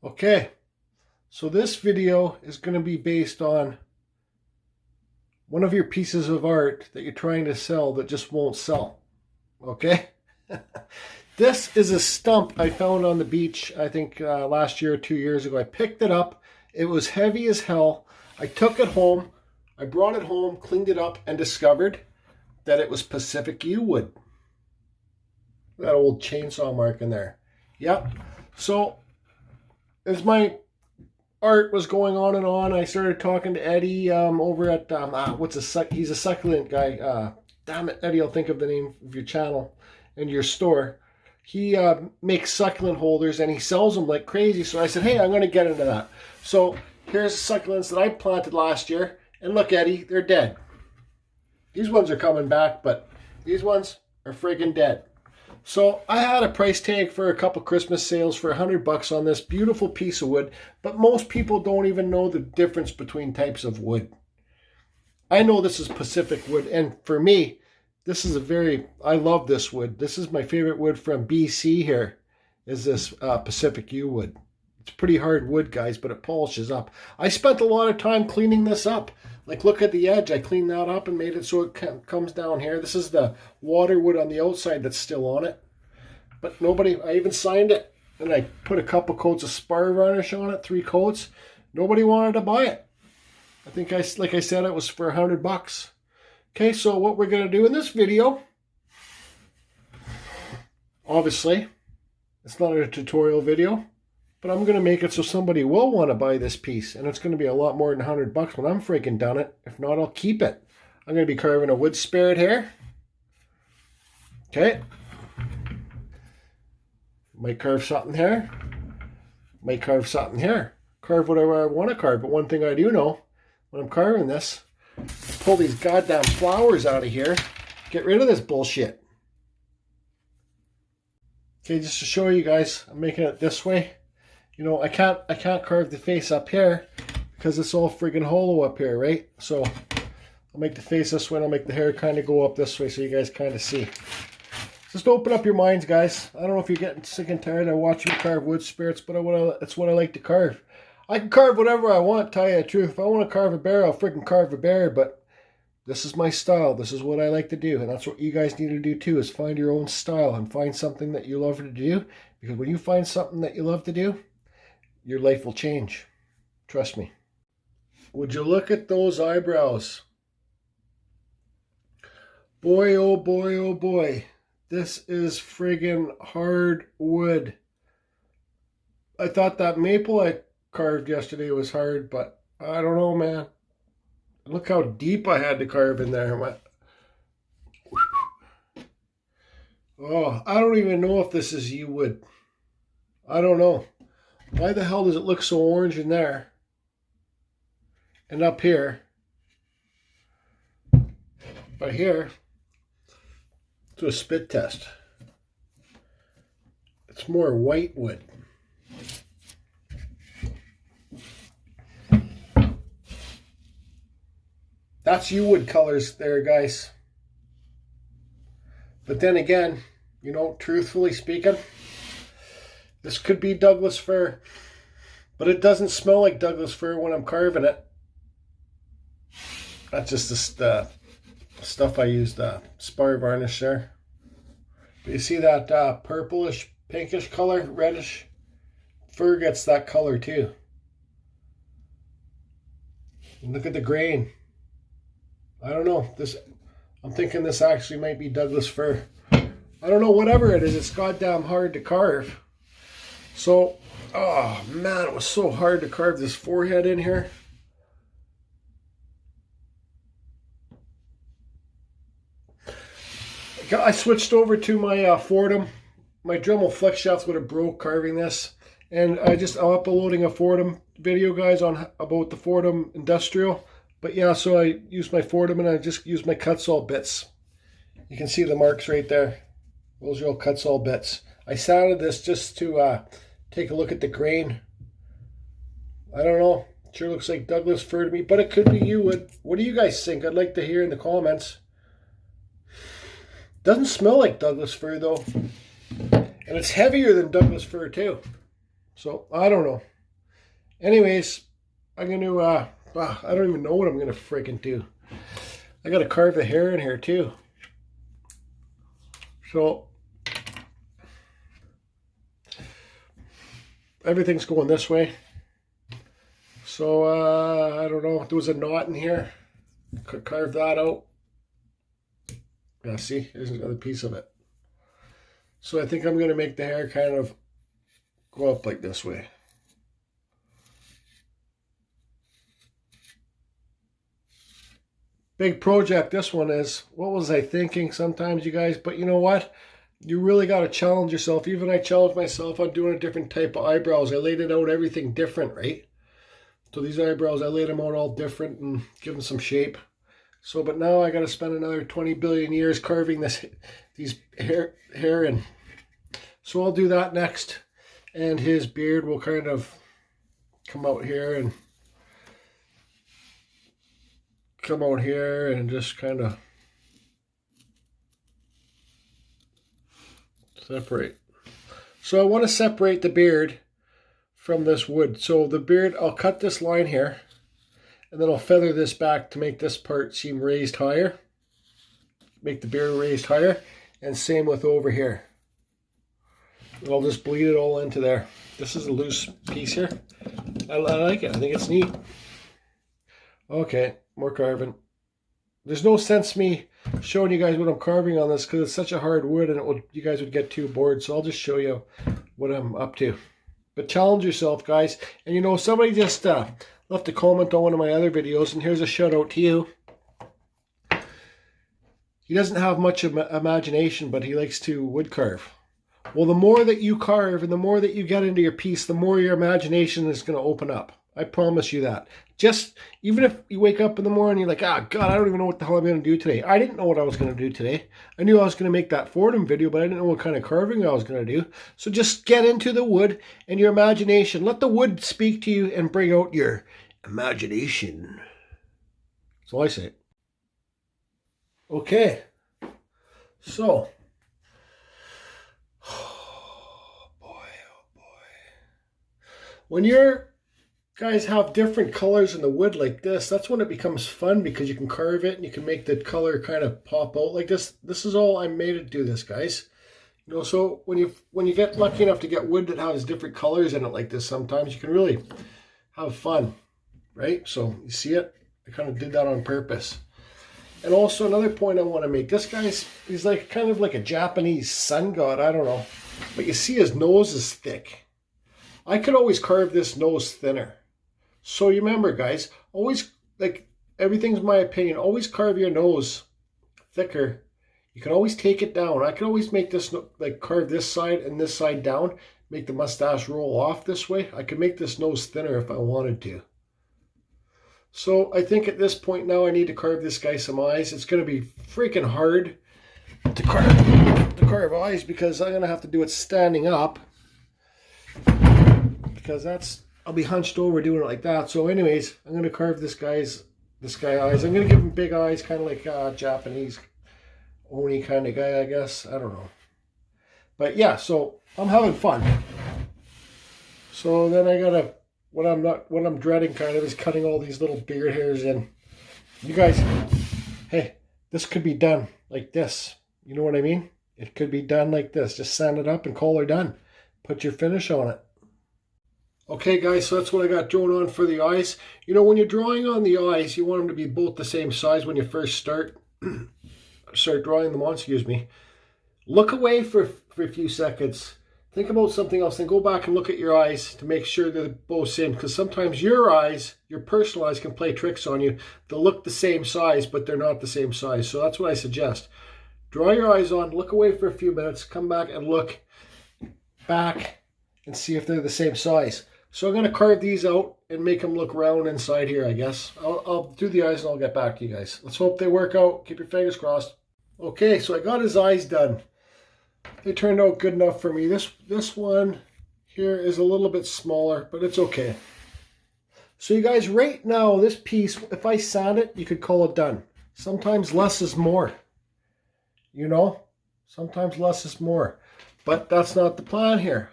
Okay, so this video is going to be based on one of your pieces of art that you're trying to sell that just won't sell. Okay? This is a stump I found on the beach, I think last year or 2 years ago. I picked it up. It was heavy as hell. I took it home. I brought it home, cleaned it up, and discovered that it was Pacific yew wood. That old chainsaw mark in there. Yep. So as my art was going on, I started talking to Eddie over at he's a succulent guy. Damn it, Eddie, I'll think of the name of your channel and your store. He makes succulent holders and he sells them like crazy. So I said, hey, I'm going to get into that. So here's succulents that I planted last year. And look, Eddie, they're dead. These ones are coming back, but these ones are friggin' dead. So I had a price tag for a couple Christmas sales for $100 on this beautiful piece of wood, but most people don't even know the difference between types of wood. I know this is Pacific wood, and for me, this is I love this wood. This is my favorite wood from BC here, is this Pacific yew wood. It's pretty hard wood, guys, but it polishes up. I spent a lot of time cleaning this up. Like, look at the edge. I cleaned that up and made it so it comes down here. This is the water wood on the outside that's still on it. But I even signed it. And I put a couple coats of spar varnish on it, 3 coats. Nobody wanted to buy it. I think, like I said, it was for $100. Okay, so what we're going to do in this video, obviously, it's not a tutorial video, but I'm going to make it so somebody will want to buy this piece. And it's going to be a lot more than $100 when I'm freaking done it. If not, I'll keep it. I'm going to be carving a wood spirit here. Okay. Might carve something here. Might carve something here. Carve whatever I want to carve. But one thing I do know, when I'm carving this, pull these goddamn flowers out of here. Get rid of this bullshit. Okay, just to show you guys, I'm making it this way. You know, I can't carve the face up here because it's all friggin' hollow up here, right? So I'll make the face this way and I'll make the hair kind of go up this way so you guys kind of see. Just open up your minds, guys. I don't know if you're getting sick and tired of watching me carve wood spirits, but it's what I like to carve. I can carve whatever I want, tell you the truth. If I want to carve a bear, I'll freaking carve a bear, but this is my style. This is what I like to do, and that's what you guys need to do too, is find your own style and find something that you love to do, because when you find something that you love to do, your life will change. Trust me. Would you look at those eyebrows? Boy, oh boy, oh boy. This is friggin' hard wood. I thought that maple I carved yesterday was hard, but I don't know, man. Look how deep I had to carve in there. Oh, I don't even know if this is yew wood. I don't know. Why the hell does it look so orange in there? And up here. But here, do a spit test. It's more white wood. That's yew wood colors there, guys. But then again, you know, truthfully speaking, this could be Douglas fir, but it doesn't smell like Douglas fir when I'm carving it. That's just the stuff I used, spar varnish there. But you see that purplish, pinkish color, reddish? Fir gets that color too. And look at the grain. I don't know. I'm thinking this actually might be Douglas fir. I don't know, whatever it is, it's goddamn hard to carve. So, oh man, it was so hard to carve this forehead in here. I switched over to my Foredom. My Dremel flex shaft would have broke carving this. And I'm uploading a Foredom video, guys, about the Foredom Industrial. But yeah, so I used my Foredom and I just used my Kutzall bits. You can see the marks right there. Those are all Kutzall bits. I sanded this just to take a look at the grain. I don't know. It sure looks like Douglas fir to me, but it could be yew wood. What do you guys think? I'd like to hear in the comments. Doesn't smell like Douglas fir though. And it's heavier than Douglas fir too. So, I don't know. Anyways, I'm going to, I don't even know what I'm going to freaking do. I got to carve the hair in here too. So, everything's going this way. So, I don't know. There was a knot in here. Could carve that out. Yeah, see? Here's another piece of it. So I think I'm going to make the hair kind of go up like this way. Big project this one is. What was I thinking sometimes, you guys? But you know what? You really got to challenge yourself. Even I challenged myself on doing a different type of eyebrows. I laid it out everything different, right? So these eyebrows, I laid them out all different and give them some shape. So, but now I got to spend another 20 billion years carving these hair in. So I'll do that next. And his beard will kind of come out here and come out here and just kind of separate. So I want to separate the beard from this wood. So the beard, I'll cut this line here. And then I'll feather this back to make this part seem raised higher. Make the beard raised higher. And same with over here. I'll just bleed it all into there. This is a loose piece here. I like it. I think it's neat. Okay, more carving. There's no sense me showing you guys what I'm carving on this because it's such a hard wood and you guys would get too bored. So I'll just show you what I'm up to. But challenge yourself, guys. And you know, somebody just left a comment on one of my other videos, and here's a shout out to you. He doesn't have much imagination, but he likes to wood carve. Well, the more that you carve and the more that you get into your piece, the more your imagination is going to open up. I promise you that. Just, even if you wake up in the morning, you're like, ah, God, I don't even know what the hell I'm going to do today. I didn't know what I was going to do today. I knew I was going to make that Foredom video, but I didn't know what kind of carving I was going to do. So just get into the wood and your imagination. Let the wood speak to you and bring out your imagination. That's all I say. Okay. So. Oh boy. When you guys have different colors in the wood like this, that's when it becomes fun because you can carve it and you can make the color kind of pop out like this. This is all I made to do this, guys. You know, so when you get lucky enough to get wood that has different colors in it like this, sometimes you can really have fun, right? So you see it? I kind of did that on purpose. And also another point I want to make. This guy's, he's like kind of like a Japanese sun god. I don't know. But you see his nose is thick. I could always carve this nose thinner. So you remember, guys, always, like, everything's my opinion. Always carve your nose thicker. You can always take it down. I can always make this, like, carve this side and this side down. Make the mustache roll off this way. I could make this nose thinner if I wanted to. So I think at this point now I need to carve this guy some eyes. It's going to be freaking hard to carve eyes because I'm going to have to do it standing up. Because I'll be hunched over doing it like that. So anyways, I'm going to carve this guy eyes. I'm going to give him big eyes, kind of like a Japanese Oni kind of guy, I guess. I don't know. But yeah, so I'm having fun. So then I got to... What I'm dreading kind of is cutting all these little beard hairs in. You guys, hey, this could be done like this. You know what I mean? It could be done like this. Just sand it up and call her done. Put your finish on it. Okay, guys, so that's what I got drawn on for the eyes. You know, when you're drawing on the eyes, you want them to be both the same size when you first start drawing them on, excuse me. Look away for a few seconds. Think about something else, then go back and look at your eyes to make sure they're both same. Because sometimes your eyes, your personal eyes, can play tricks on you. They'll look the same size, but they're not the same size. So that's what I suggest. Draw your eyes on, look away for a few minutes, come back and look back and see if they're the same size. So I'm going to carve these out and make them look round inside here, I guess. I'll do the eyes and I'll get back to you guys. Let's hope they work out. Keep your fingers crossed. Okay, so I got his eyes done. They turned out good enough for me. This one here is a little bit smaller, but it's okay. So you guys, right now, this piece, if I sand it, you could call it done. Sometimes less is more. You know? Sometimes less is more. But that's not the plan here.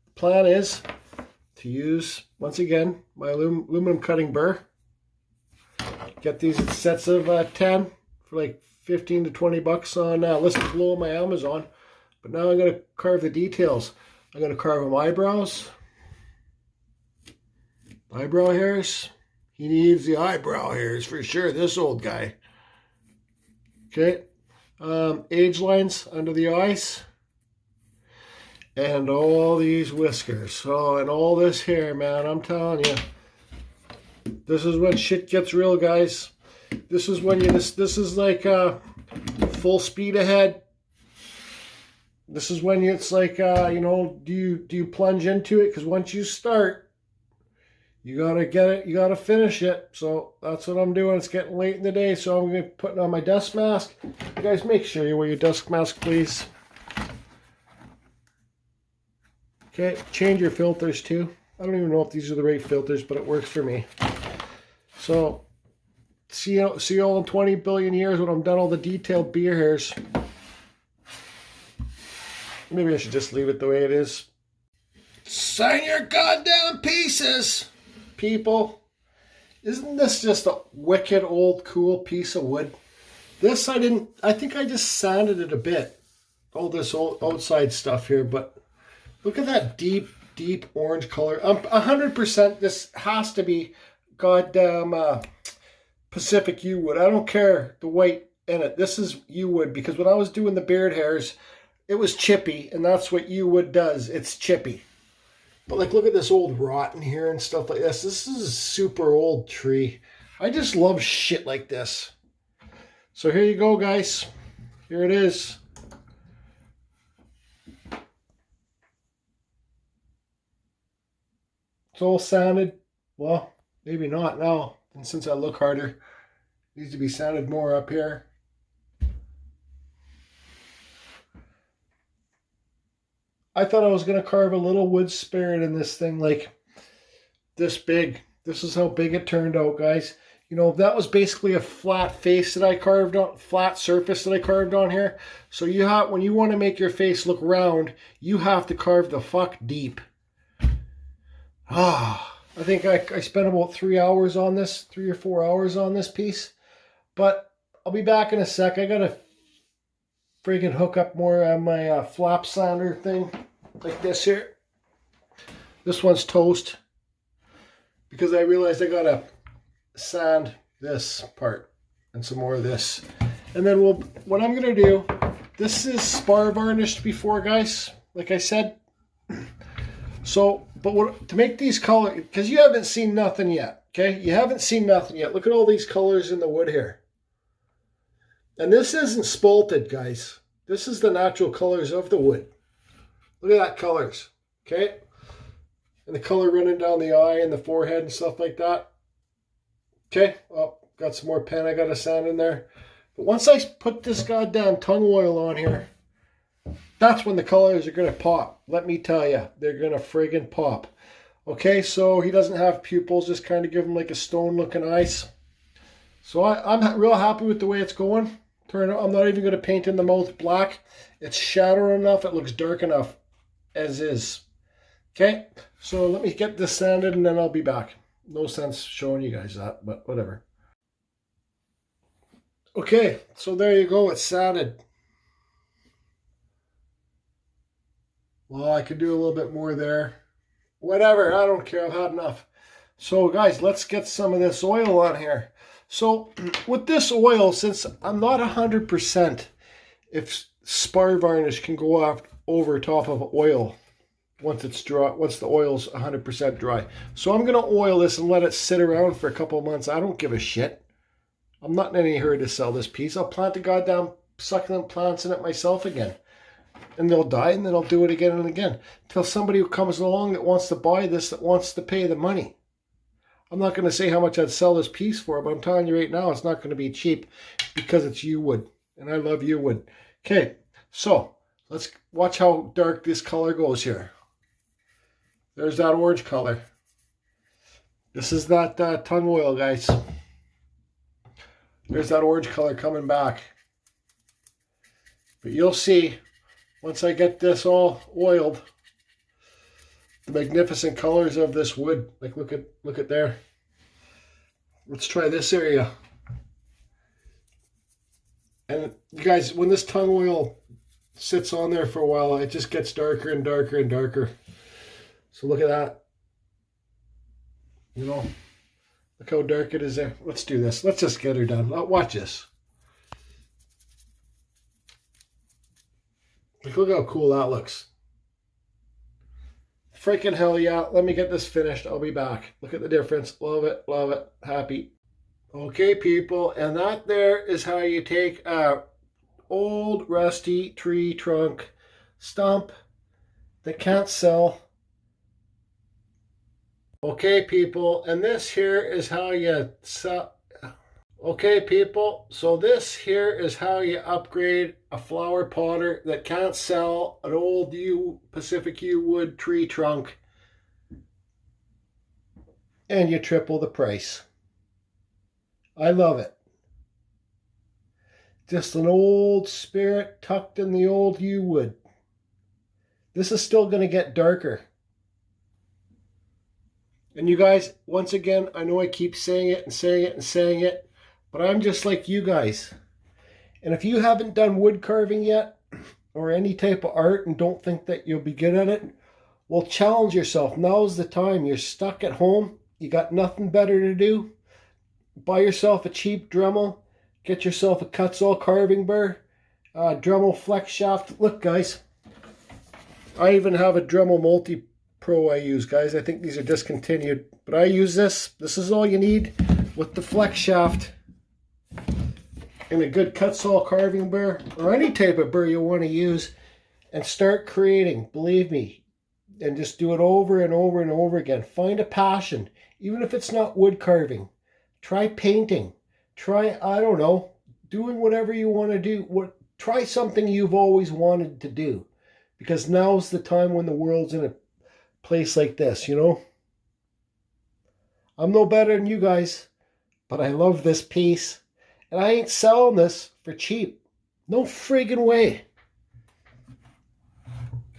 The plan is to to use, once again, my aluminum cutting burr. Get these in sets of 10 for like 15 to 20 bucks on listed below on my Amazon. But now I'm going to carve the details. I'm going to carve them eyebrows. Eyebrow hairs. He needs the eyebrow hairs for sure, this old guy. Okay. Age lines under the eyes. And all these whiskers. Oh, and all this hair, man. I'm telling you. This is when shit gets real, guys. This is when this is like full speed ahead. This is when it's like, you know, do you plunge into it? Because once you start, you gotta get it, you gotta finish it. So that's what I'm doing. It's getting late in the day, so I'm gonna be putting on my dust mask. You guys, make sure you wear your dust mask, please. Okay, change your filters too. I don't even know if these are the right filters, but it works for me. So, see all in 20 billion years when I'm done all the detailed beer hairs. Maybe I should just leave it the way it is. Sign your goddamn pieces, people. Isn't this just a wicked old cool piece of wood? This I think I just sanded it a bit. All this old outside stuff here, but look at that deep orange color. 100% this has to be goddamn Pacific yew wood. I don't care the white in it. This is yew wood because when I was doing the beard hairs, it was chippy, and that's what yew wood does. It's chippy. But like, look at this old rot in here and stuff like this. This is a super old tree. I just love shit like this. So here you go, guys. Here it is. It's all sanded. Well, maybe not now. And since I look harder, it needs to be sanded more up here. I thought I was going to carve a little wood spirit in this thing like this big. This is how big it turned out, guys. You know, that was basically a flat face that I carved on, flat surface that I carved on here. So you have, when you want to make your face look round, you have to carve the fuck deep. I think I spent about 3 hours on this, 3 or 4 hours on this piece. But I'll be back in a sec. I gotta friggin' hook up more on my flap sander thing, like this here. This one's toast because I realized I gotta sand this part and some more of this. And then what I'm gonna do, this is spar varnished before, guys, like I said. So, but to make these colors, because you haven't seen nothing yet, okay? You haven't seen nothing yet. Look at all these colors in the wood here. And this isn't spalted, guys. This is the natural colors of the wood. Look at that colors, okay? And the color running down the eye and the forehead and stuff like that. Okay, well, got some more pen I got to sand in there. But once I put this goddamn tongue oil on here, that's when the colors are going to pop. Let me tell you, they're going to friggin' pop. Okay, so he doesn't have pupils, just kind of give him like a stone looking eyes. So I'm real happy with the way it's going. I'm not even going to paint in the mouth black. It's shadowed enough, it looks dark enough as is. Okay, so let me get this sanded and then I'll be back. No sense showing you guys that, but whatever. Okay, so there you go, it's sanded. Well, I could do a little bit more there. Whatever, I don't care, I've had enough. So guys, let's get some of this oil on here. So with this oil, since I'm not 100% if spar varnish can go over top of oil once it's dry, once the oil's 100% dry. So I'm going to oil this and let it sit around for a couple of months. I don't give a shit. I'm not in any hurry to sell this piece. I'll plant the goddamn succulent plants in it myself again. And they'll die, and then I'll do it again and again. Until somebody who comes along that wants to buy this, that wants to pay the money. I'm not going to say how much I'd sell this piece for, but I'm telling you right now, it's not going to be cheap because it's yew wood. And I love yew wood. Okay, so let's watch how dark this color goes here. There's that orange color. This is that tongue oil, guys. There's that orange color coming back. But you'll see, once I get this all oiled, the magnificent colors of this wood. Like look at there. Let's try this area. And you guys, when this tung oil sits on there for a while, it just gets darker and darker and darker. So look at that. You know, look how dark it is there. Let's do this. Let's just get her done. Watch this. Like, look how cool that looks. Freaking hell yeah. Let me get this finished. I'll be back. Look at the difference. Love it. Love it. Happy. Okay, people. And that there is how you take a old rusty tree trunk stump that can't sell. Okay, people. And this here is how you sell. Okay, people, so this here is how you upgrade a flower potter that can't sell an old Pacific yew wood tree trunk, and you triple the price. I love it. Just an old spirit tucked in the old yew wood. This is still going to get darker. And you guys, once again, I know I keep saying it and saying it and saying it, but I'm just like you guys. And if you haven't done wood carving yet, or any type of art, and don't think that you'll be good at it, well, challenge yourself. Now's the time. You're stuck at home. You got nothing better to do. Buy yourself a cheap Dremel. Get yourself a Kutzall carving burr. Dremel flex shaft. Look, guys. I even have a Dremel Multi Pro I use, guys. I think these are discontinued. But I use this. This is all you need with the flex shaft. And a good Kutzall carving burr, or any type of burr you want to use, and start creating, believe me, and just do it over and over and over again. Find a passion, even if it's not wood carving. Try painting. Try, I don't know, doing whatever you want to do. Try something you've always wanted to do, because now's the time when the world's in a place like this, you know. I'm no better than you guys, but I love this piece. And I ain't selling this for cheap. No friggin' way.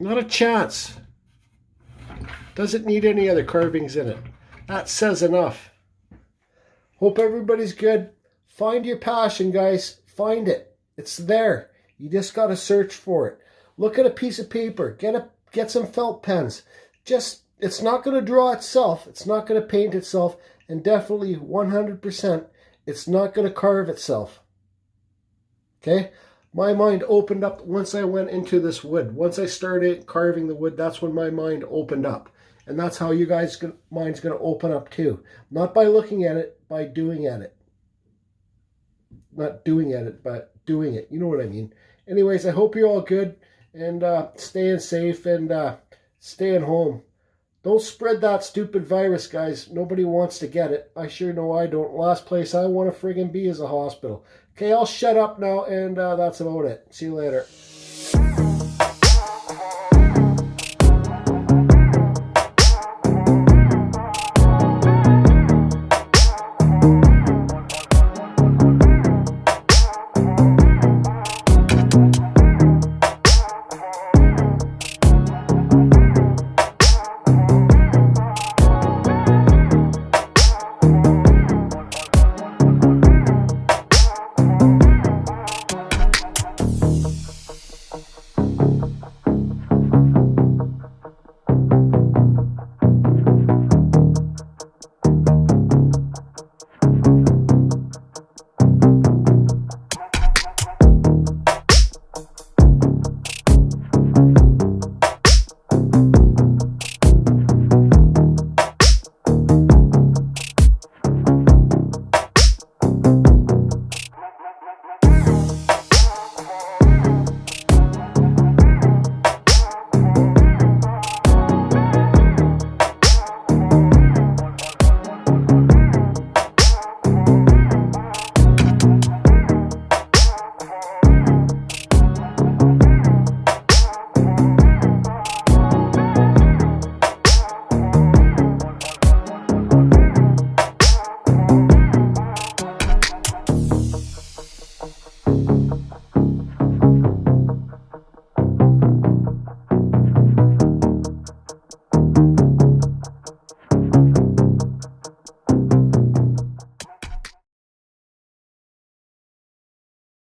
Not a chance. Doesn't need any other carvings in it. That says enough. Hope everybody's good. Find your passion, guys. Find it. It's there. You just got to search for it. Look at a piece of paper. Get some felt pens. It's not going to draw itself. It's not going to paint itself. And definitely 100%. It's not going to carve itself. Okay? My mind opened up once I went into this wood. Once I started carving the wood, that's when my mind opened up. And that's how you guys' mind's going to open up too. Not by looking at it, by doing at it. Not doing at it, but doing it. You know what I mean. Anyways, I hope you're all good. And staying safe and staying home. Don't spread that stupid virus, guys. Nobody wants to get it. I sure know I don't. Last place I want to friggin' be is a hospital. Okay, I'll shut up now, and that's about it. See you later.